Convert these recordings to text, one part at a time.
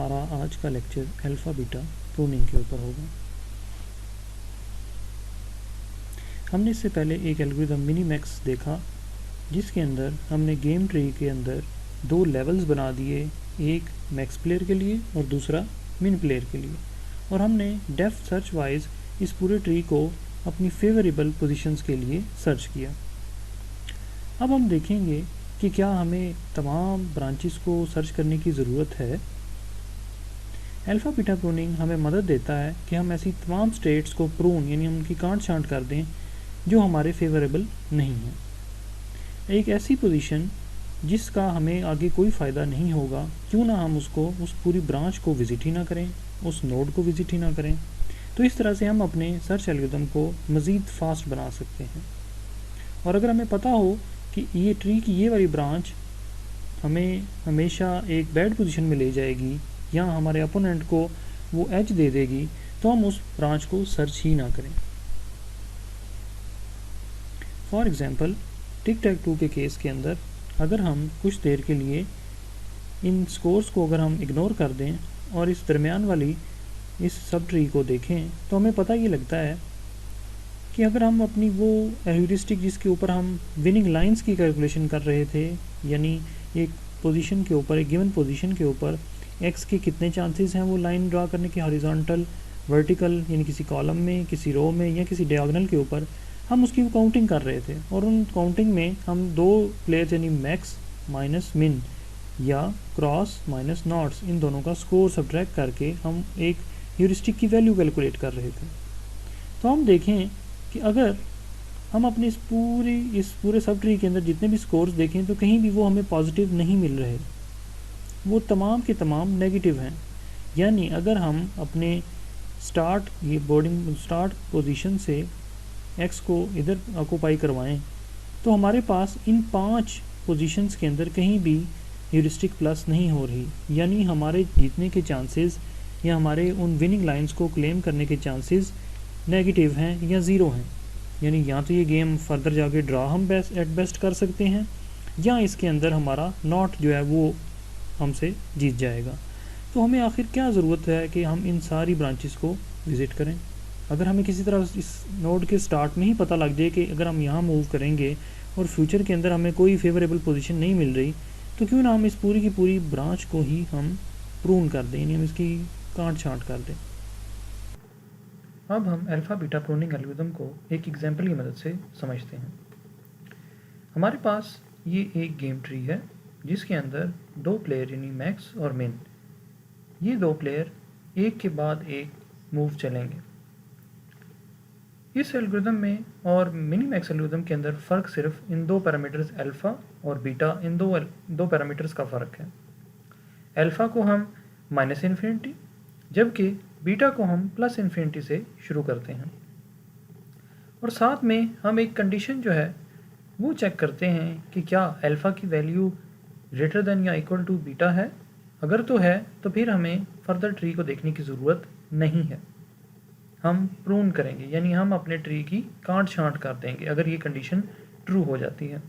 हमारा आज का लेक्चर अल्फ़ा बीटा प्रूनिंग के ऊपर होगा। हमने इससे पहले एक एल्गोरिथम मिनीमैक्स देखा जिसके अंदर हमने गेम ट्री के अंदर दो लेवल्स बना दिए, एक मैक्स प्लेयर के लिए और दूसरा मिन प्लेयर के लिए, और हमने डेप्थ सर्च वाइज इस पूरे ट्री को अपनी फेवरेबल पोजीशंस के लिए सर्च किया। अब हम देखेंगे कि क्या हमें तमाम ब्रांचेस को सर्च करने की ज़रूरत है। अल्फ़ा बीटा प्रूनिंग हमें मदद देता है कि हम ऐसी तमाम स्टेट्स को प्रून यानी हम उनकी काट छांट कर दें जो हमारे फेवरेबल नहीं हैं। एक ऐसी पोजीशन जिसका हमें आगे कोई फ़ायदा नहीं होगा, क्यों ना हम उसको उस पूरी ब्रांच को विज़िट ही ना करें, उस नोड को विज़िट ही ना करें। तो इस तरह से हम अपने सर्च एल्गोरिथम को मज़ीद फास्ट बना सकते हैं। और अगर हमें पता हो कि ये ट्री की ये वाली ब्रांच हमें हमेशा एक बैड पोजीशन में ले जाएगी या हमारे अपोनेंट को वो एज दे देगी, तो हम उस ब्रांच को सर्च ही ना करें। फॉर एग्ज़ाम्पल टिक टैक टू के केस के अंदर अगर हम कुछ देर के लिए इन स्कोर्स को अगर हम इग्नोर कर दें और इस दरमियान वाली इस सब ट्री को देखें, तो हमें पता ये लगता है कि अगर हम अपनी वो ह्यूरिस्टिक जिसके ऊपर हम विनिंग लाइंस की कैलकुलेशन कर रहे थे, यानी एक पोजीशन के ऊपर, एक गिवन पोजीशन के ऊपर एक्स के कितने चांसेस हैं वो लाइन ड्रा करने के, हॉरिजॉन्टल, वर्टिकल, यानी किसी कॉलम में, किसी रो में या किसी डायगोनल के ऊपर, हम उसकी काउंटिंग कर रहे थे। और उन काउंटिंग में हम दो प्लेयर्स यानी मैक्स माइनस मिन या क्रॉस माइनस नॉट्स, इन दोनों का स्कोर सब्ट्रैक्ट करके हम एक ह्यूरिस्टिक की वैल्यू कैलकुलेट कर रहे थे। तो हम देखें कि अगर हम अपने इस पूरे सब ट्री के अंदर जितने भी स्कोर्स देखें तो कहीं भी वो हमें पॉजिटिव नहीं मिल रहे, वो तमाम के तमाम नेगेटिव हैं। यानी अगर हम अपने स्टार्ट पोजीशन से एक्स को इधर ऑक्यूपाई करवाएं, तो हमारे पास इन 5 पोजीशंस के अंदर कहीं भी ह्यूरिस्टिक प्लस नहीं हो रही, यानी हमारे जीतने के चांसेस या हमारे उन विनिंग लाइंस को क्लेम करने के चांसेस नेगेटिव हैं या ज़ीरो हैं। यानी या तो ये गेम फर्दर जाके ड्रा हम एट बेस्ट कर सकते हैं, या इसके अंदर हमारा नॉट जो है वो हमसे जीत जाएगा। तो हमें आखिर क्या ज़रूरत है कि हम इन सारी ब्रांचेस को विज़िट करें। अगर हमें किसी तरह इस नोड के स्टार्ट में ही पता लग जाए कि अगर हम यहाँ मूव करेंगे और फ्यूचर के अंदर हमें कोई फेवरेबल पोजीशन नहीं मिल रही, तो क्यों ना हम इस पूरी की पूरी ब्रांच को ही हम प्रून कर दें, यानी हम इसकी काट छांट कर दें। अब हम अल्फ़ा बीटा प्रूनिंग एल्गोरिथम को एक एग्जाम्पल की मदद से समझते हैं। हमारे पास ये एक गेम ट्री है जिसके अंदर दो प्लेयर यानी मैक्स और मिन, ये दो प्लेयर एक के बाद एक मूव चलेंगे। इस एल्गोरिथम में और मिनीमैक्स एल्गोरिथम के अंदर फ़र्क सिर्फ इन दो पैरामीटर्स अल्फ़ा और बीटा, इन दो पैरामीटर्स का फ़र्क है। अल्फ़ा को हम -इन्फिनिटी जबकि बीटा को हम +इन्फिनिटी से शुरू करते हैं। और साथ में हम एक कंडीशन जो है वो चेक करते हैं कि क्या अल्फ़ा की वैल्यू ग्रेटर देन या इक्वल टू बीटा है। अगर तो है तो फिर हमें फर्दर ट्री को देखने की ज़रूरत नहीं है, हम प्रून करेंगे, यानी हम अपने ट्री की काट छांट कर देंगे अगर ये कंडीशन ट्रू हो जाती है।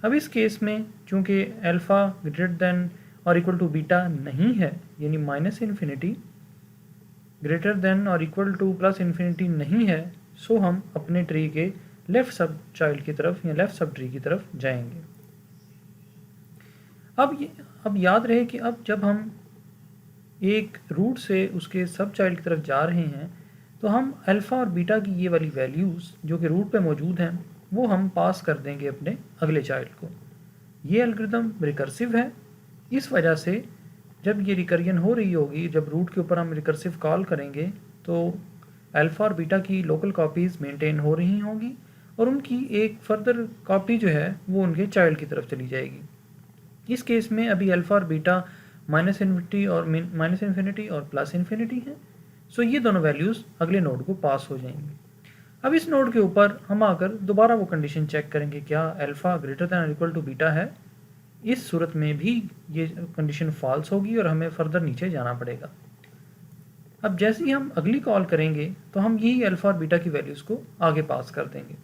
अब इस केस में चूँकि अल्फ़ा ग्रेटर देन और इक्वल टू बीटा नहीं है, यानी -इन्फिनिटी ग्रेटर देन और इक्वल टू +इन्फिनिटी नहीं है, सो हम अपने ट्री के लेफ़्ट सब चाइल्ड की तरफ या लेफ़्ट सब ट्री की तरफ जाएंगे। अब याद रहे कि अब जब हम एक रूट से उसके सब चाइल्ड की तरफ जा रहे हैं, तो हम अल्फ़ा और बीटा की ये वाली वैल्यूज़ जो कि रूट पे मौजूद हैं वो हम पास कर देंगे अपने अगले चाइल्ड को। ये एल्गोरिथम रिकर्सिव है, इस वजह से जब ये रिकरियन हो रही होगी, जब रूट के ऊपर हम रिकर्सिव कॉल करेंगे, तो अल्फ़ा और बीटा की लोकल कॉपीज़ मेंटेन हो रही होंगी और उनकी एक फर्दर कॉपी जो है वो उनके चाइल्ड की तरफ चली जाएगी। इस केस में अभी अल्फ़ा और बीटा -इन्फिनिटी और +इन्फिनिटी है, सो ये दोनों वैल्यूज़ अगले नोड को पास हो जाएंगी। अब इस नोड के ऊपर हम आकर दोबारा वो कंडीशन चेक करेंगे, क्या अल्फ़ा ग्रेटर देन और इक्वल टू बीटा है। इस सूरत में भी ये कंडीशन फॉल्स होगी और हमें फर्दर नीचे जाना पड़ेगा। अब जैसे ही हम अगली कॉल करेंगे तो हम यही अल्फ़ा और बीटा की वैल्यूज़ को आगे पास कर देंगे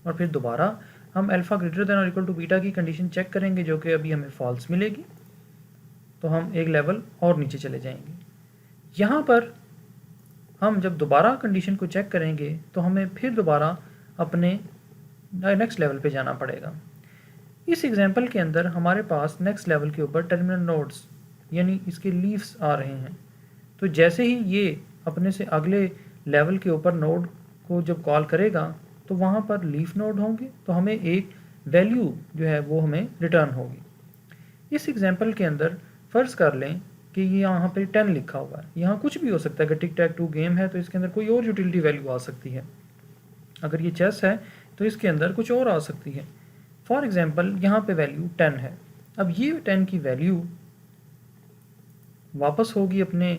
और फिर दोबारा हम अल्फ़ा ग्रेटर देन और इक्वल टू बीटा की कंडीशन चेक करेंगे जो कि अभी हमें फॉल्स मिलेगी। तो हम एक लेवल और नीचे चले जाएंगे। यहाँ पर हम जब दोबारा कंडीशन को चेक करेंगे तो हमें फिर दोबारा अपने नेक्स्ट लेवल पे जाना पड़ेगा। इस एग्जांपल के अंदर हमारे पास नेक्स्ट लेवल के ऊपर टर्मिनल नोड्स यानी इसके लीव्स आ रहे हैं। तो जैसे ही ये अपने से अगले लेवल के ऊपर नोड को जब कॉल करेगा तो वहाँ पर लीफ नोड होंगे, तो हमें एक वैल्यू जो है वो हमें रिटर्न होगी। इस एग्जांपल के अंदर फ़र्ज़ कर लें कि ये यहाँ पे 10 लिखा हुआ है। यहाँ कुछ भी हो सकता है, अगर टिक टैक टू गेम है तो इसके अंदर कोई और यूटिलिटी वैल्यू आ सकती है, अगर ये चेस है तो इसके अंदर कुछ और आ सकती है। फॉर एग्ज़ाम्पल यहाँ पे वैल्यू 10 है। अब ये 10 की वैल्यू वापस होगी अपने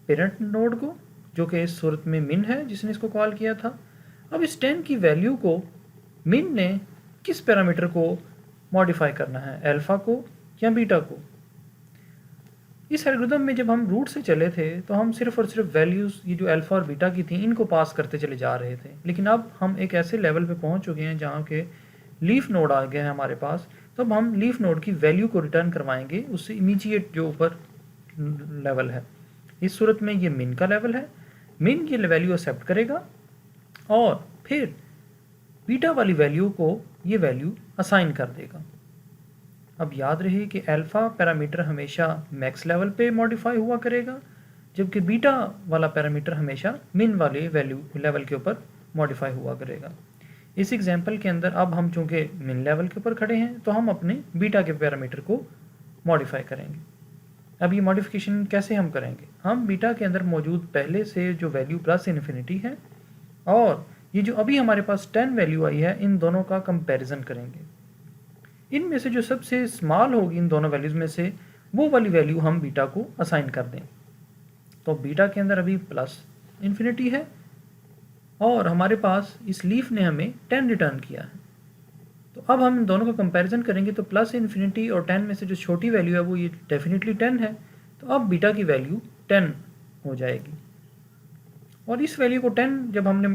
पेरेंट नोड को, जो कि इस सूरत में मिन है जिसने इसको कॉल किया था। अब इस 10 की वैल्यू को मिन ने किस पैरामीटर को मॉडिफाई करना है, अल्फ़ा को या बीटा को? इस एल्गोरिथम में जब हम रूट से चले थे तो हम सिर्फ और सिर्फ वैल्यूज़ ये जो अल्फ़ा और बीटा की थी इनको पास करते चले जा रहे थे, लेकिन अब हम एक ऐसे लेवल पे पहुंच चुके हैं जहाँ के लीफ नोड आ गए हैं हमारे पास। तो अब हम लीफ नोड की वैल्यू को रिटर्न करवाएंगे उससे इमीडिएट जो ऊपर लेवल है। इस सूरत में ये मिन का लेवल है, मिन ये वैल्यू एक्सेप्ट करेगा और फिर बीटा वाली वैल्यू को ये वैल्यू असाइन कर देगा। अब याद रहे कि अल्फ़ा पैरामीटर हमेशा मैक्स लेवल पे मॉडिफाई हुआ करेगा, जबकि बीटा वाला पैरामीटर हमेशा मिन वाले वैल्यू लेवल के ऊपर मॉडिफाई हुआ करेगा। इस एग्जांपल के अंदर अब हम चूँकि मिन लेवल के ऊपर खड़े हैं तो हम अपने बीटा के पैरामीटर को मॉडिफाई करेंगे। अब ये मॉडिफिकेशन कैसे हम करेंगे? हम बीटा के अंदर मौजूद पहले से जो वैल्यू प्लस इन्फिनिटी है और ये जो अभी हमारे पास 10 वैल्यू आई है, इन दोनों का कंपैरिजन करेंगे। इनमें से जो सबसे स्मॉल होगी इन दोनों वैल्यूज़ में से वो वाली वैल्यू हम बीटा को असाइन कर दें। तो बीटा के अंदर अभी प्लस इन्फिनिटी है और हमारे पास इस लीफ ने हमें 10 रिटर्न किया है। तो अब हम इन दोनों का कंपैरिजन करेंगे तो प्लस इन्फिनिटी और 10 में से जो छोटी वैल्यू है वो ये डेफिनेटली 10 है, तो अब बीटा की वैल्यू 10 हो जाएगी। और इस वैल्यू को 10 जब हमने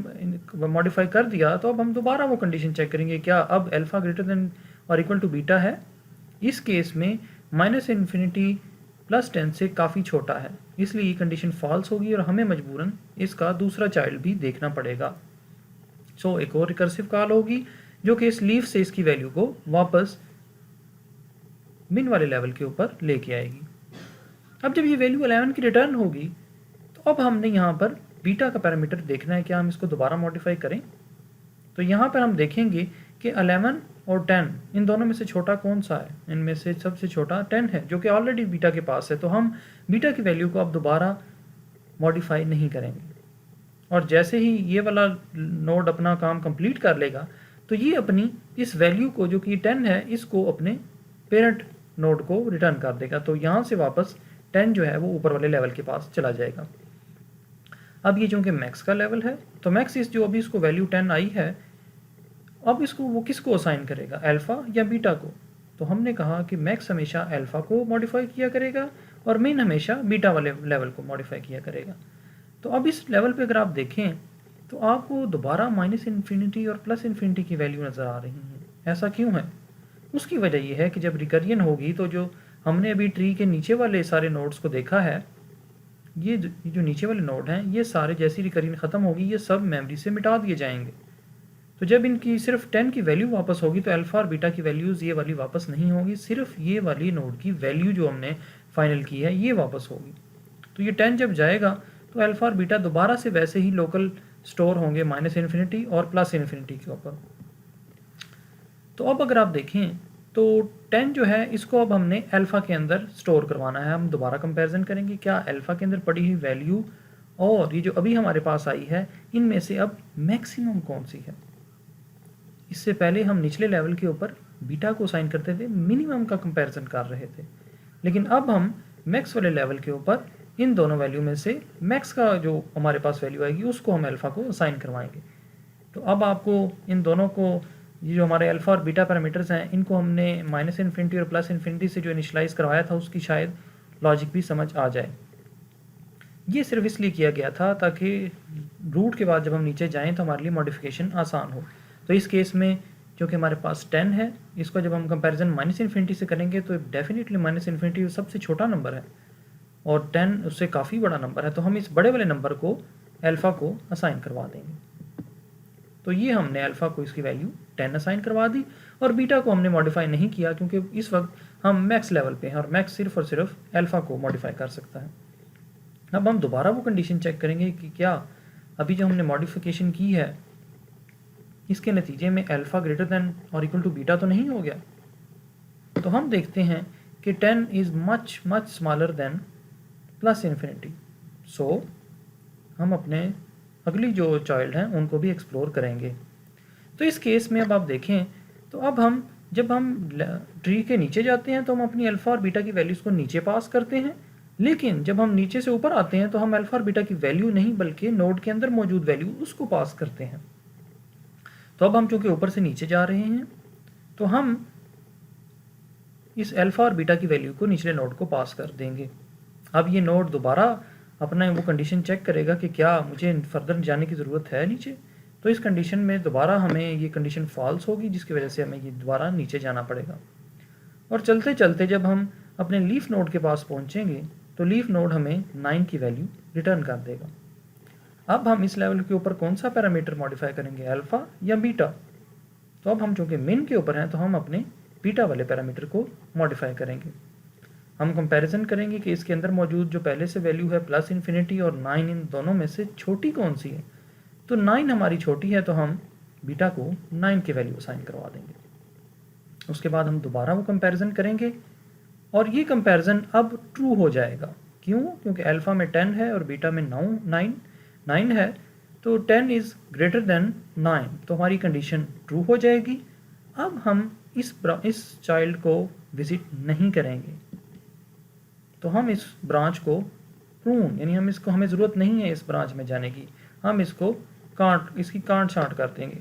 मॉडिफाई कर दिया तो अब हम दोबारा वो कंडीशन चेक करेंगे, क्या अब अल्फ़ा ग्रेटर देन और इक्वल टू बीटा है? इस केस में माइनस इन्फिनिटी प्लस 10 से काफ़ी छोटा है, इसलिए ये कंडीशन फॉल्स होगी और हमें मजबूरन इसका दूसरा चाइल्ड भी देखना पड़ेगा। सो एक और रिकर्सिव कॉल होगी जो कि इस लीफ से इसकी वैल्यू को वापस मिन वाले लेवल के ऊपर लेके आएगी। अब जब ये वैल्यू 11 की रिटर्न होगी तो अब हमने यहाँ पर बीटा का पैरामीटर देखना है, क्या हम इसको दोबारा मॉडिफाई करें? तो यहाँ पर हम देखेंगे कि 11 और 10 इन दोनों में से छोटा कौन सा है? इनमें से सबसे छोटा 10 है जो कि ऑलरेडी बीटा के पास है, तो हम बीटा की वैल्यू को अब दोबारा मॉडिफाई नहीं करेंगे। और जैसे ही ये वाला नोड अपना काम कंप्लीट कर लेगा तो ये अपनी इस वैल्यू को जो कि 10 है इसको अपने पेरेंट नोड को रिटर्न कर देगा। तो यहाँ से वापस 10 जो है वो ऊपर वाले लेवल के पास चला जाएगा। अब ये चूँकि मैक्स का लेवल है तो मैक्स इस जो अभी इसको वैल्यू 10 आई है, अब इसको वो किसको असाइन करेगा, अल्फ़ा या बीटा को? तो हमने कहा कि मैक्स हमेशा अल्फ़ा को मॉडिफाई किया करेगा और मिन हमेशा बीटा वाले लेवल को मॉडिफाई किया करेगा। तो अब इस लेवल पे अगर आप देखें तो आपको दोबारा माइनस इन्फिनिटी और प्लस इन्फिनिटी की वैल्यू नज़र आ रही हैं। ऐसा क्यों है? उसकी वजह यह है कि जब रिकरियन होगी तो जो हमने अभी ट्री के नीचे वाले सारे नोड्स को देखा है, ये जो नीचे वाले नोड हैं ये सारे जैसी रिकरियन ख़त्म होगी ये सब मेमोरी से मिटा दिए जाएंगे। तो जब इनकी सिर्फ 10 की वैल्यू वापस होगी तो अल्फ़ा और बीटा की वैल्यूज़ ये वाली वापस नहीं होगी, सिर्फ ये वाली नोड की वैल्यू जो हमने फाइनल की है ये वापस होगी। तो ये 10 जब जाएगा तो अल्फ़ा और बीटा दोबारा से वैसे ही लोकल स्टोर होंगे माइनस इन्फिनिटी और प्लस इन्फिनिटी के ऊपर। तो अब अगर आप देखें तो 10 जो है इसको अब हमने अल्फ़ा के अंदर स्टोर करवाना है। हम दोबारा कंपैरिजन करेंगे क्या अल्फ़ा के अंदर पड़ी हुई वैल्यू और ये जो अभी हमारे पास आई है इनमें से अब मैक्सिमम कौन सी है। इससे पहले हम निचले लेवल के ऊपर बीटा को साइन करते थे, मिनिमम का कंपैरिजन कर रहे थे, लेकिन अब हम मैक्स वाले लेवल के ऊपर इन दोनों वैल्यू में से मैक्स का जो हमारे पास वैल्यू आएगी उसको हम अल्फ़ा को असाइन करवाएंगे। तो अब आपको इन दोनों को ये जो हमारे अल्फ़ा और बीटा पैरामीटर्स हैं इनको हमने माइनस इन्फिनिटी और प्लस इन्फिनिटी से जो इनिशलाइज़ करवाया था उसकी शायद लॉजिक भी समझ आ जाए। ये सिर्फ इसलिए किया गया था ताकि रूट के बाद जब हम नीचे जाएं तो हमारे लिए मॉडिफिकेशन आसान हो। तो इस केस में क्योंकि हमारे पास 10 है, इसको जब हम कंपैरिजन माइनस इन्फिनिटी से करेंगे तो डेफिनेटली माइनस इन्फिनिटी सबसे छोटा नंबर है और 10 उससे काफ़ी बड़ा नंबर है, तो हम इस बड़े वाले नंबर को अल्फ़ा को असाइन करवा देंगे। तो ये हमने अल्फ़ा को इसकी वैल्यू 10 असाइन करवा दी और बीटा को हमने मॉडिफाई नहीं किया क्योंकि इस वक्त हम मैक्स लेवल पे हैं और मैक्स सिर्फ और सिर्फ अल्फ़ा को मॉडिफाई कर सकता है। अब हम दोबारा वो कंडीशन चेक करेंगे कि क्या अभी जो हमने मॉडिफिकेशन की है इसके नतीजे में अल्फ़ा ग्रेटर देन और इक्वल टू बीटा तो नहीं हो गया। तो हम देखते हैं कि 10 is much much smaller than plus infinity. So हम अपने अगली जो चाइल्ड हैं उनको भी एक्सप्लोर करेंगे। तो इस केस में अब आप देखें तो अब हम जब हम ट्री के नीचे जाते हैं तो हम अपनी अल्फ़ा और बीटा की वैल्यूज़ को नीचे पास करते हैं, लेकिन जब हम नीचे से ऊपर आते हैं तो हम अल्फ़ा और बीटा की वैल्यू नहीं बल्कि नोड के अंदर मौजूद वैल्यू उसको पास करते हैं। तो अब हम चूँकि ऊपर से नीचे जा रहे हैं तो हम इस अल्फ़ा और बीटा की वैल्यू को निचले नोड को पास कर देंगे। अब ये नोड दोबारा अपना वो कंडीशन चेक करेगा कि क्या मुझे फर्दर जाने की ज़रूरत है नीचे। तो इस कंडीशन में दोबारा हमें ये कंडीशन फॉल्स होगी जिसकी वजह से हमें ये दोबारा नीचे जाना पड़ेगा। और चलते चलते जब हम अपने लीफ नोड के पास पहुँचेंगे तो लीफ नोड हमें 9 की वैल्यू रिटर्न कर देगा। अब हम इस लेवल के ऊपर कौन सा पैरामीटर मॉडिफाई करेंगे, अल्फ़ा या बीटा? तो अब हम चूँकि मिन के ऊपर हैं तो हम अपने बीटा वाले पैरामीटर को मॉडिफाई करेंगे। हम कंपैरिजन करेंगे कि इसके अंदर मौजूद जो पहले से वैल्यू है प्लस इन्फिनिटी और 9, इन दोनों में से छोटी कौन सी है। तो 9 हमारी छोटी है तो हम बीटा को 9 की वैल्यू असाइन करवा देंगे। उसके बाद हम दोबारा वो कंपैरिजन करेंगे और ये कंपैरिजन अब ट्रू हो जाएगा। क्यों? क्योंकि अल्फ़ा में 10 है और बीटा में 9 है, तो 10 इज़ ग्रेटर देन 9, तो हमारी कंडीशन ट्रू हो जाएगी। अब हम इस चाइल्ड को विज़िट नहीं करेंगे, तो हम इस ब्रांच को प्रून यानी हमें ज़रूरत नहीं है इस ब्रांच में जाने की, हम इसको इसकी काट छांट कर देंगे।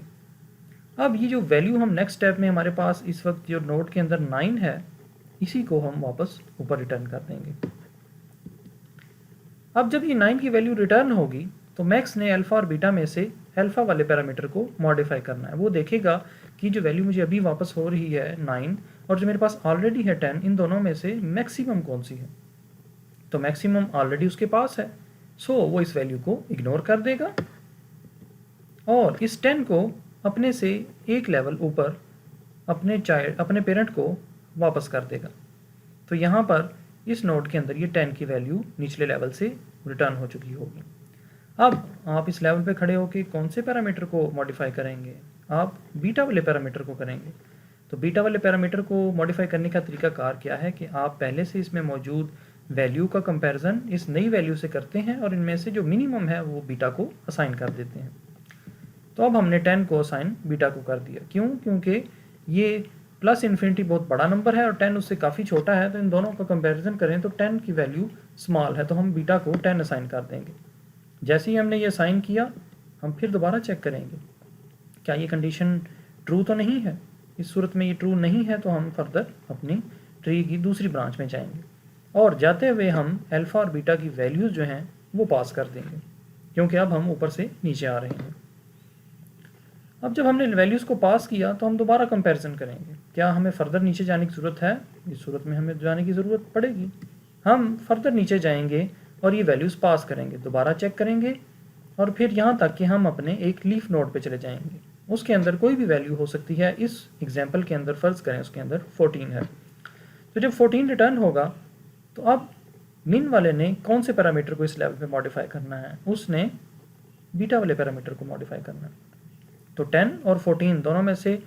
अब ये जो वैल्यू हम नेक्स्ट स्टेप में हमारे पास इस वक्त जो नोड के अंदर 9 है, इसी को हम वापस ऊपर रिटर्न कर देंगे। अब जब ये 9 की वैल्यू रिटर्न होगी तो मैक्स ने अल्फ़ा और बीटा में से अल्फ़ा वाले पैरामीटर को मॉडिफाई करना है। वो देखेगा कि जो वैल्यू मुझे अभी वापस हो रही है 9 और जो मेरे पास ऑलरेडी है 10, इन दोनों में से मैक्सिमम कौन सी है। तो मैक्सिमम ऑलरेडी उसके पास है, सो वो इस वैल्यू को इग्नोर कर देगा और इस 10 को अपने से एक लेवल ऊपर अपने पेरेंट को वापस कर देगा। तो यहाँ पर इस नोड के अंदर ये 10 की वैल्यू निचले लेवल से रिटर्न हो चुकी होगी। अब आप इस लेवल पे खड़े होकर कौन से पैरामीटर को मॉडिफाई करेंगे? आप बीटा वाले पैरामीटर को करेंगे। तो बीटा वाले पैरामीटर को मॉडिफाई करने का तरीकाकार क्या है कि आप पहले से इसमें मौजूद वैल्यू का कंपैरिजन इस नई वैल्यू से करते हैं और इनमें से जो मिनिमम है वो बीटा को असाइन कर देते हैं। तो अब हमने 10 को असाइन बीटा को कर दिया। क्यों? क्योंकि ये प्लस इन्फिनिटी बहुत बड़ा नंबर है और 10 उससे काफ़ी छोटा है, तो इन दोनों का कंपैरिजन करें तो 10 की वैल्यू स्मॉल है, तो हम बीटा को 10 असाइन कर देंगे। जैसे ही हमने ये असाइन किया हम फिर दोबारा चेक करेंगे क्या ये कंडीशन ट्रू तो नहीं है। इस सूरत में ये ट्रू नहीं है तो हम फर्दर अपनी ट्री की दूसरी ब्रांच में जाएंगे और जाते हुए हम अल्फ़ा और बीटा की वैल्यूज़ जो हैं वो पास कर देंगे, क्योंकि अब हम ऊपर से नीचे आ रहे हैं। अब जब हमने वैल्यूज़ को पास किया तो हम दोबारा कंपैरिजन करेंगे, क्या हमें फ़र्दर नीचे जाने की ज़रूरत है। इस सूरत में हमें जाने की ज़रूरत पड़ेगी। हम फर्दर नीचे जाएंगे और ये वैल्यूज़ पास करेंगे, दोबारा चेक करेंगे और फिर यहाँ तक कि हम अपने एक लीफ नोड पे चले जाएंगे। उसके अंदर कोई भी वैल्यू हो सकती है। इस एग्जाम्पल के अंदर फ़र्ज़ करें उसके अंदर 14 है। तो जब 14 रिटर्न होगा तो अब मिन वाले ने कौन से पैरामीटर को इस लेवल पे मॉडिफाई करना है? उसने बीटा वाले पैरामीटर को मॉडिफाई करना है। तो 10 और 14 दोनों में से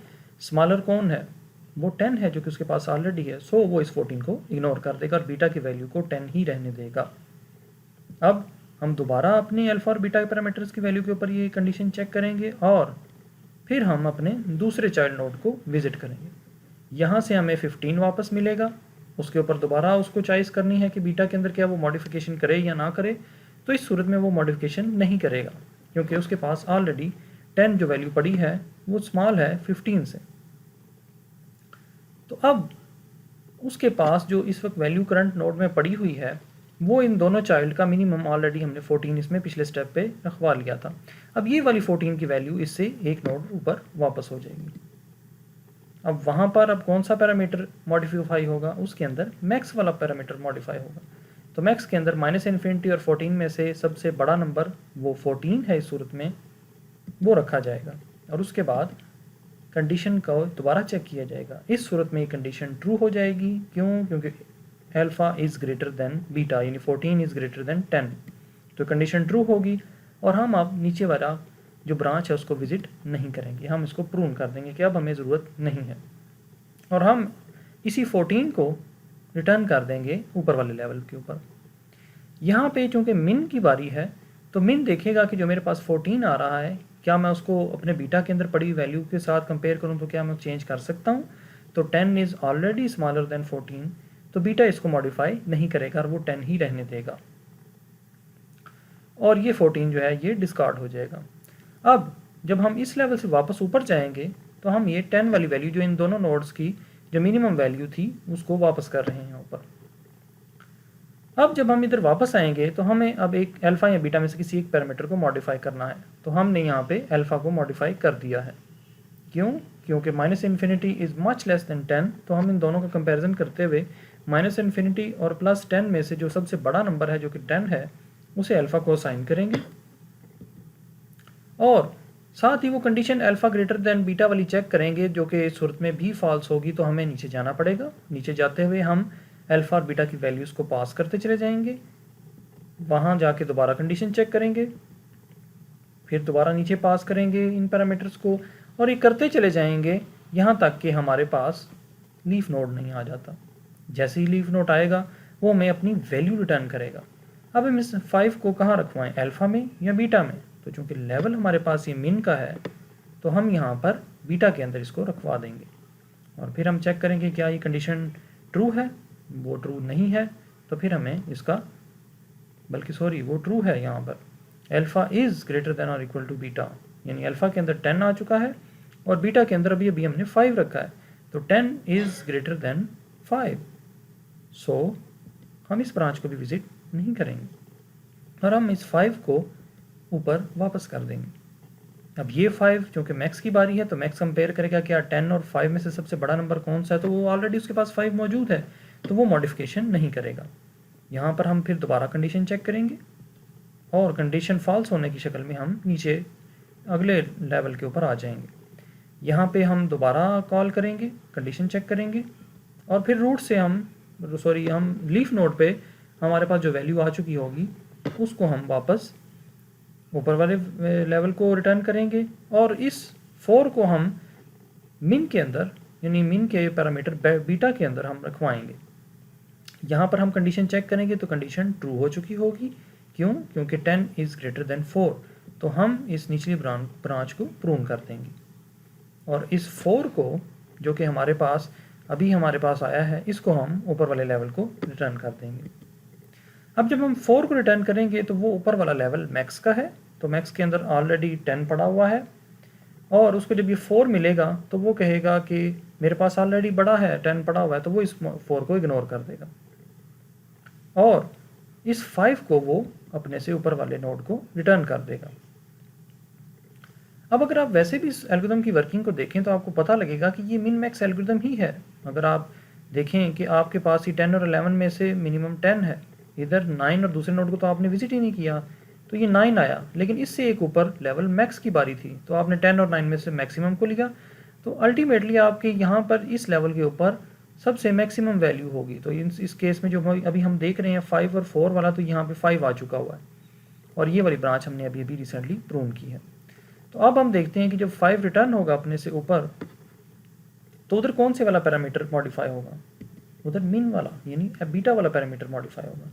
स्मॉलर कौन है? वो 10 है जो कि उसके पास ऑलरेडी है, सो वो इस 14 को इग्नोर कर देगा और बीटा की वैल्यू को 10 ही रहने देगा। अब हम दोबारा अपने अल्फ़ा और बीटा पैरामीटर्स की वैल्यू के ऊपर ये कंडीशन चेक करेंगे और फिर हम अपने दूसरे चाइल्ड नोड को विजिट करेंगे। यहाँ से हमें 15 वापस मिलेगा। उसके ऊपर दोबारा उसको चॉइस करनी है कि बीटा के अंदर क्या वो मॉडिफिकेशन करे या ना करे। तो इस सूरत में वो मॉडिफिकेशन नहीं करेगा क्योंकि उसके पास ऑलरेडी 10 जो वैल्यू पड़ी है वो स्मॉल है 15 से। तो अब उसके पास जो इस वक्त वैल्यू करंट नोड में पड़ी हुई है वो इन दोनों चाइल्ड का मिनिमम ऑलरेडी हमने 14 इसमें पिछले स्टेप पे रखवा लिया था। अब ये वाली 14 की वैल्यू इससे एक नोड ऊपर वापस हो जाएगी। अब वहाँ पर अब कौन सा पैरामीटर मॉडिफाई होगा, उसके अंदर मैक्स वाला पैरामीटर मॉडिफाई होगा। तो मैक्स के अंदर -∞ और 14 में से सबसे बड़ा नंबर वो 14 है, इस सूरत में वो रखा जाएगा और उसके बाद कंडीशन को दोबारा चेक किया जाएगा। इस सूरत में ये कंडीशन ट्रू हो जाएगी। क्यों? क्योंकि alpha is greater than beta, यानी 14 इज़ ग्रेटर देन 10, तो कंडीशन ट्रू होगी। और हम अब नीचे वाला जो ब्रांच है उसको विजिट नहीं करेंगे, हम इसको प्रूव कर देंगे कि अब हमें ज़रूरत नहीं है, और हम इसी 14 को रिटर्न कर देंगे ऊपर वाले लेवल के ऊपर। यहाँ पे चूँकि मिन की बारी है, तो मिन देखेगा कि जो मेरे पास 14 आ रहा है, क्या मैं उसको अपने बीटा के अंदर पड़ी वैल्यू के साथ कंपेयर करूँ तो क्या मैं चेंज कर सकता हूँ? तो 10 इज़ ऑलरेडी स्मॉलर देन 14, तो बीटा इसको मॉडिफाई नहीं करेगा और वो 10 ही रहने देगा, और ये 14 जो है ये डिस्कार्ड हो जाएगा। अब जब हम इस लेवल से वापस ऊपर जाएंगे तो हम ये 10 वाली वैल्यू जो इन दोनों नोड्स की जो मिनिमम वैल्यू थी उसको वापस कर रहे हैं ऊपर। अब जब हम इधर वापस आएंगे तो हमें अब एक अल्फ़ा या बीटा में से किसी एक पैरामीटर को मॉडिफाई करना है, तो हमने यहाँ पे अल्फ़ा को मॉडिफाई कर दिया है। क्यों? क्योंकि -∞ इज़ मच लेस देन 10, तो हम इन दोनों का कंपैरिजन करते हुए -∞ और +10 में से जो सबसे बड़ा नंबर है जो कि 10 है उसे अल्फ़ा को असाइन करेंगे, और साथ ही वो condition alpha greater than beta वाली चेक करेंगे, जो कि इस सूरत में भी फॉल्स होगी तो हमें नीचे जाना पड़ेगा। नीचे जाते हुए हम अल्फ़ा और बीटा की वैल्यूज़ को पास करते चले जाएंगे, वहाँ जाके दोबारा कंडीशन चेक करेंगे, फिर दोबारा नीचे पास करेंगे इन पैरामीटर्स को, और ये करते चले जाएंगे यहाँ तक कि हमारे पास लीफ नोड नहीं आ जाता। जैसे ही लीफ नोड आएगा वो हमें अपनी वैल्यू रिटर्न करेगा। अब हम इस 5 को कहाँ रखवाएं, अल्फ़ा में या बीटा में? तो चूँकि लेवल हमारे पास ये मिन का है तो हम यहाँ पर बीटा के अंदर इसको रखवा देंगे, और फिर हम चेक करेंगे क्या ये कंडीशन ट्रू है। वो ट्रू नहीं है तो फिर हमें इसका, बल्कि सॉरी वो ट्रू है, यहाँ पर अल्फ़ा इज़ ग्रेटर देन और इक्वल टू बीटा, यानी अल्फ़ा के अंदर 10 आ चुका है और बीटा के अंदर अभी हमने 5 रखा है, तो 10 इज़ ग्रेटर देन 5। सो हम इस ब्रांच को भी विजिट नहीं करेंगे और हम इस 5 को ऊपर वापस कर देंगे। अब ये 5 क्योंकि मैक्स की बारी है तो मैक्स कंपेयर करेगा क्या 10 और 5 में से सबसे बड़ा नंबर कौन सा है, तो वो ऑलरेडी उसके पास 5 मौजूद है तो वो मॉडिफिकेशन नहीं करेगा। यहाँ पर हम फिर दोबारा कंडीशन चेक करेंगे और कंडीशन फॉल्स होने की शक्ल में हम नीचे अगले लेवल के ऊपर आ जाएंगे। यहाँ पे हम दोबारा कॉल करेंगे, कंडीशन चेक करेंगे और फिर रूट से हम लीफ नोड पे हमारे पास जो वैल्यू आ चुकी होगी उसको हम वापस ऊपर वाले लेवल को रिटर्न करेंगे, और इस 4 को हम मिन के अंदर, यानी मिन के पैरामीटर बीटा के अंदर हम रखवाएंगे। यहाँ पर हम कंडीशन चेक करेंगे तो कंडीशन ट्रू हो चुकी होगी। क्यों? क्योंकि 10 इज़ ग्रेटर देन 4, तो हम इस निचली ब्रांच को प्रूव कर देंगे, और इस 4 को जो कि हमारे पास अभी हमारे पास आया है इसको हम ऊपर वाले लेवल को रिटर्न कर देंगे। अब जब हम 4 को रिटर्न करेंगे तो वो ऊपर वाला लेवल मैक्स का है, तो मैक्स के अंदर ऑलरेडी 10 पड़ा हुआ है, और उसको जब ये 4 मिलेगा तो वो कहेगा कि मेरे पास ऑलरेडी बड़ा है 10 पड़ा हुआ है, तो वो इस 4 को इग्नोर कर देगा और इस 5 को वो अपने से ऊपर वाले नोड को रिटर्न कर देगा। अब अगर आप वैसे भी इस एल्गोरिथम की वर्किंग को देखें तो आपको पता लगेगा कि ये मिन मैक्स एल्गोरिथम ही है। अगर आप देखें कि आपके पास ही 10 और 11 में से मिनिमम 10 है, इधर 9 और दूसरे नोड को तो आपने विजिट ही नहीं किया तो ये 9 आया, लेकिन इससे एक ऊपर लेवल मैक्स की बारी थी तो आपने 10 और 9 में से मैक्सिमम को लिया, तो अल्टीमेटली आपके यहाँ पर इस लेवल के ऊपर सबसे मैक्सिमम वैल्यू होगी। तो इस केस में जो अभी हम देख रहे हैं 5 और 4 वाला, तो यहाँ पे 5 आ चुका हुआ है और ये वाली ब्रांच हमने अभी रिसेंटली प्रूव की है। तो अब हम देखते हैं कि जब 5 रिटर्न होगा अपने से ऊपर तो उधर कौन से वाला पैरामीटर मॉडिफाई होगा, उधर मिन वाला यानी बीटा वाला पैरामीटर मॉडिफाई होगा।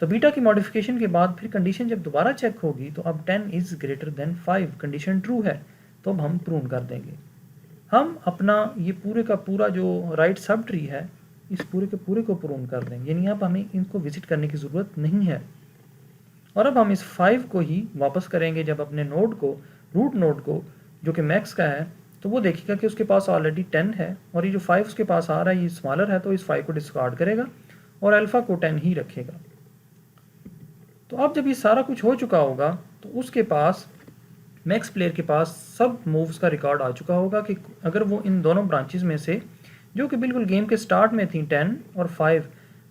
तो बीटा की मॉडिफिकेशन के बाद फिर कंडीशन जब दोबारा चेक होगी तो अब 10 is greater than 5 condition true है, तो अब हम प्रूव कर देंगे। हम अपना ये पूरे का पूरा जो राइट सब ट्री है इस पूरे के पूरे को प्रूव कर देंगे, यानी अब हमें इनको विजिट करने की ज़रूरत नहीं है। और अब हम इस 5 को ही वापस करेंगे जब अपने नोड को, रूट नोड को जो कि मैक्स का है, तो वो देखेगा कि उसके पास ऑलरेडी 10 है और ये जो 5 उसके पास आ रहा है ये स्मॉलर है, तो इस 5 को डिस्कार्ड करेगा और अल्फ़ा को 10 ही रखेगा। तो अब जब ये सारा कुछ हो चुका होगा तो उसके पास मैक्स प्लेयर के पास सब मूव्स का रिकॉर्ड आ चुका होगा कि अगर वो इन दोनों ब्रांचेस में से जो कि बिल्कुल गेम के स्टार्ट में थी 10 और 5,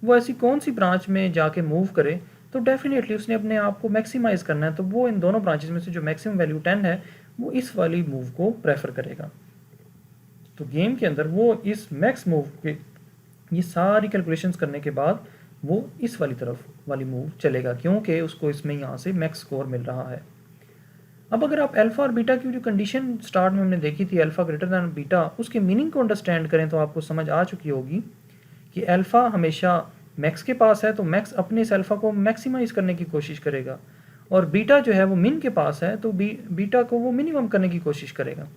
वो ऐसी कौन सी ब्रांच में जाके मूव करे, तो डेफिनेटली उसने अपने आप को मैक्सिमाइज़ करना है, तो वो इन दोनों ब्रांचेस में से जो मैक्सिमम वैल्यू 10 है वो इस वाली मूव को प्रेफर करेगा। तो गेम के अंदर वो इस मैक्स मूव के ये सारी कैलकुलेशंस करने के बाद वो इस वाली तरफ वाली मूव चलेगा, क्योंकि उसको इसमें यहाँ से मैक्स स्कोर मिल रहा है। अब अगर आप अल्फ़ा और बीटा की जो कंडीशन स्टार्ट में हमने देखी थी, अल्फ़ा ग्रेटर दैन बीटा, उसके मीनिंग को अंडरस्टैंड करें तो आपको समझ आ चुकी होगी कि अल्फ़ा हमेशा मैक्स के पास है, तो मैक्स अपने इस अल्फ़ा को मैक्सिमाइज़ करने की कोशिश करेगा, और बीटा जो है वो मिन के पास है, तो बीटा को वो मिनिमम करने की कोशिश करेगा।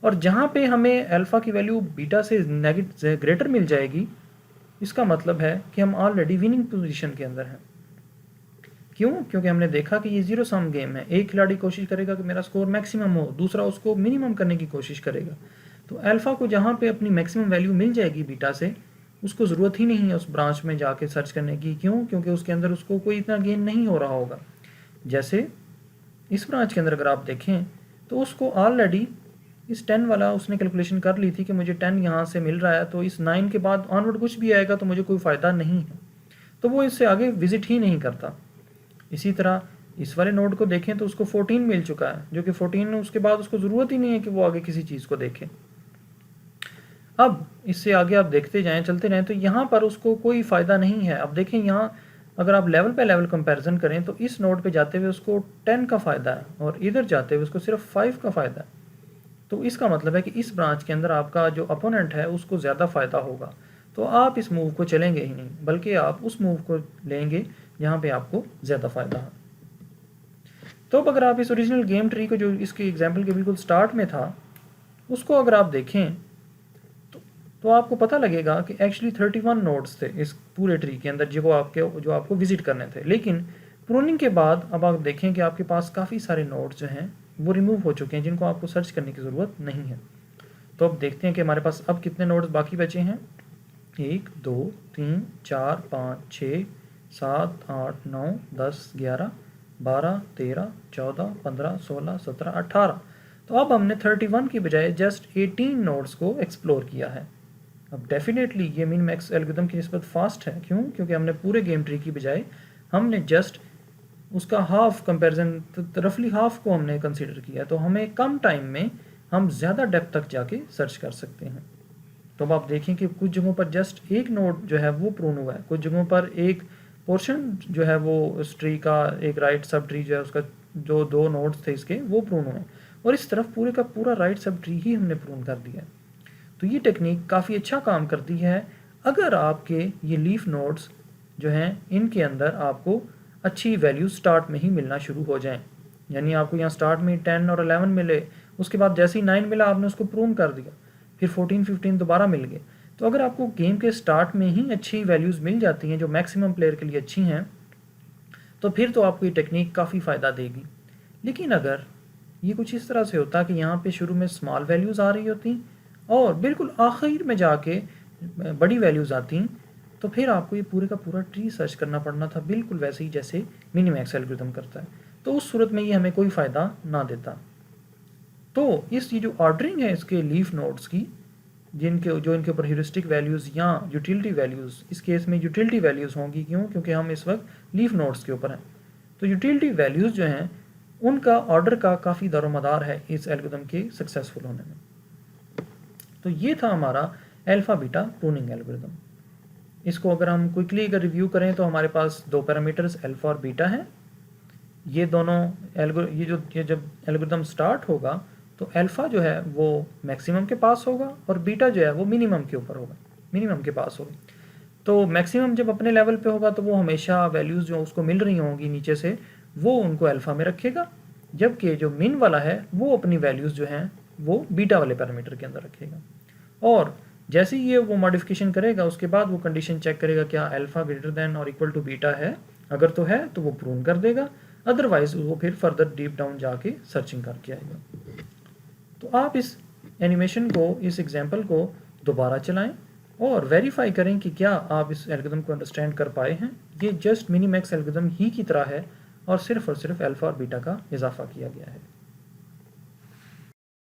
और जहाँ पे हमें अल्फ़ा की वैल्यू बीटा से ग्रेटर मिल जाएगी, इसका मतलब है कि हम ऑलरेडी विनिंग पोजीशन के अंदर हैं। क्यों? क्योंकि हमने देखा कि ये जीरो सम गेम है। एक खिलाड़ी कोशिश करेगा कि मेरा स्कोर मैक्सिमम हो, दूसरा उसको मिनिमम करने की कोशिश करेगा। तो अल्फ़ा को जहाँ पे अपनी मैक्सिमम वैल्यू मिल जाएगी बीटा से, उसको ज़रूरत ही नहीं है उस ब्रांच में जाके सर्च करने की। क्यों? क्योंकि उसके अंदर उसको कोई इतना गेन नहीं हो रहा होगा। जैसे इस ब्रांच के अंदर अगर आप देखें तो उसको ऑलरेडी इस 10 वाला उसने कैलकुलेशन कर ली थी कि मुझे 10 यहाँ से मिल रहा है, तो इस 9 के बाद ऑनवर्ड कुछ भी आएगा तो मुझे कोई फ़ायदा नहीं है, तो वो इससे आगे विजिट ही नहीं करता। इसी तरह इस वाले नोड को देखें तो उसको 14 मिल चुका है, जो कि 14 उसके बाद उसको ज़रूरत ही नहीं है कि वो आगे किसी चीज़ को देखे। अब इससे आगे आप देखते जाएं, चलते रहें, तो यहाँ पर उसको कोई फ़ायदा नहीं है। अब देखें यहाँ अगर आप लेवल पे लेवल कंपैरिजन करें तो इस नोड पे जाते हुए उसको 10 का फ़ायदा है और इधर जाते हुए उसको सिर्फ 5 का फ़ायदा है। तो इसका मतलब है कि इस ब्रांच के अंदर आपका जो अपोनेंट है उसको ज़्यादा फ़ायदा होगा, तो आप इस मूव को चलेंगे ही नहीं, बल्कि आप उस मूव को लेंगे जहाँ पे आपको ज़्यादा फ़ायदा है। तो अब अगर आप इस ओरिजिनल गेम ट्री को जो इसके एग्जाम्पल के बिल्कुल स्टार्ट में था उसको अगर आप देखें तो आपको पता लगेगा कि एक्चुअली 31 नोड्स थे इस पूरे ट्री के अंदर जो आपको विजिट करने थे। लेकिन प्रूनिंग के बाद अब आप देखें कि आपके पास काफ़ी सारे नोड्स जो हैं वो रिमूव हो चुके हैं, जिनको आपको सर्च करने की ज़रूरत नहीं है। तो अब देखते हैं कि हमारे पास अब कितने नोड्स बाकी बचे हैं। 1 2 3 4 5 6 7 8 9 10 11 12 13 14 15 16 17 18। तो अब हमने 31 की बजाय जस्ट 18 नोड्स को एक्सप्लोर किया है। अब डेफिनेटली ये मिन मैक्स एल्गोरिथम की निस्बत फास्ट है। क्यों? क्योंकि हमने पूरे गेम ट्री की बजाय हमने जस्ट उसका हाफ कंपैरिजन, रफली हाफ को हमने कंसीडर किया, तो हमें कम टाइम में हम ज़्यादा डेप्थ तक जाके सर्च कर सकते हैं। तो अब आप देखें कि कुछ जगहों पर जस्ट एक नोड जो है वो प्रून हुआ है, कुछ जगहों पर एक पोर्शन जो है वो उस ट्री का एक राइट सब ट्री जो है उसका जो 2 नोड्स थे इसके वो प्रून हुए, और इस तरफ पूरे का पूरा राइट सब ट्री ही हमने प्रून कर दिया है। तो ये टेक्निक काफ़ी अच्छा काम करती है अगर आपके ये लीफ नोड्स जो हैं इनके अंदर आपको अच्छी वैल्यू स्टार्ट में ही मिलना शुरू हो जाएं। यानी आपको यहाँ स्टार्ट में 10 और 11 मिले, उसके बाद जैसे ही 9 मिला आपने उसको प्रून कर दिया, फिर 14 15 दोबारा मिल गए। तो अगर आपको गेम के स्टार्ट में ही अच्छी वैल्यूज़ मिल जाती हैं जो मैक्सिमम प्लेयर के लिए अच्छी हैं, तो फिर तो आपको ये टेक्निक काफ़ी फ़ायदा देगी। लेकिन अगर ये कुछ इस तरह से होता कि यहाँ पे शुरू में स्मॉल वैल्यूज़ आ रही होती और बिल्कुल आखिर में जाके बड़ी वैल्यूज़ आती, तो फिर आपको ये पूरे का पूरा ट्री सर्च करना पड़ना था, बिल्कुल वैसे ही जैसे मिनीमैक्स एल्गोरिथम करता है। तो उस सूरत में ये हमें कोई फ़ायदा ना देता। तो ये जो ऑर्डरिंग है इसके लीफ नोड्स की, जो इनके ऊपर ह्यूरिस्टिक वैल्यूज़ या यूटिलिटी वैल्यूज़, इस केस में यूटिलिटी वैल्यूज़ होंगी। क्यों? क्योंकि हम इस वक्त लीफ नोड्स के ऊपर हैं। तो यूटिलिटी वैल्यूज़ जो हैं उनका ऑर्डर का काफ़ी दारोमदार है इस एल्गोरिथम के सक्सेसफुल होने में। तो ये था हमारा अल्फ़ा बीटा प्रूनिंग एल्गोरिथम। इसको अगर हम क्विकली अगर रिव्यू करें तो हमारे पास 2 पैरामीटर्स अल्फ़ा और बीटा हैं। ये दोनों ये जब एल्गोरिथम स्टार्ट होगा तो अल्फ़ा जो है वो मैक्सिमम के पास होगा और बीटा जो है वो मिनिमम के ऊपर होगा, मिनिमम के पास होगा। तो मैक्सिमम जब अपने लेवल पे होगा तो वो हमेशा वैल्यूज़ जो उसको मिल रही होंगी नीचे से वो उनको अल्फ़ा में रखेगा, जबकि जो मिन वाला है वो अपनी वैल्यूज़ जो हैं वो बीटा वाले पैरामीटर के अंदर रखेगा। और जैसे ही ये वो मॉडिफिकेशन करेगा उसके बाद वो कंडीशन चेक करेगा क्या अल्फ़ा ग्रेटर दैन और इक्वल टू बीटा है। अगर तो है तो वो प्रून कर देगा, अदरवाइज वो फिर फर्दर डीप डाउन जाके सर्चिंग करके आएगा। तो आप इस एनिमेशन को, इस एग्जाम्पल को दोबारा चलाएं और वेरीफाई करें कि क्या आप इस एल्गोरिथम को अंडरस्टैंड कर पाए हैं। ये जस्ट मिनीमैक्स एल्गोरिथम ही की तरह है और सिर्फ अल्फ़ा और बीटा का इजाफा किया गया है।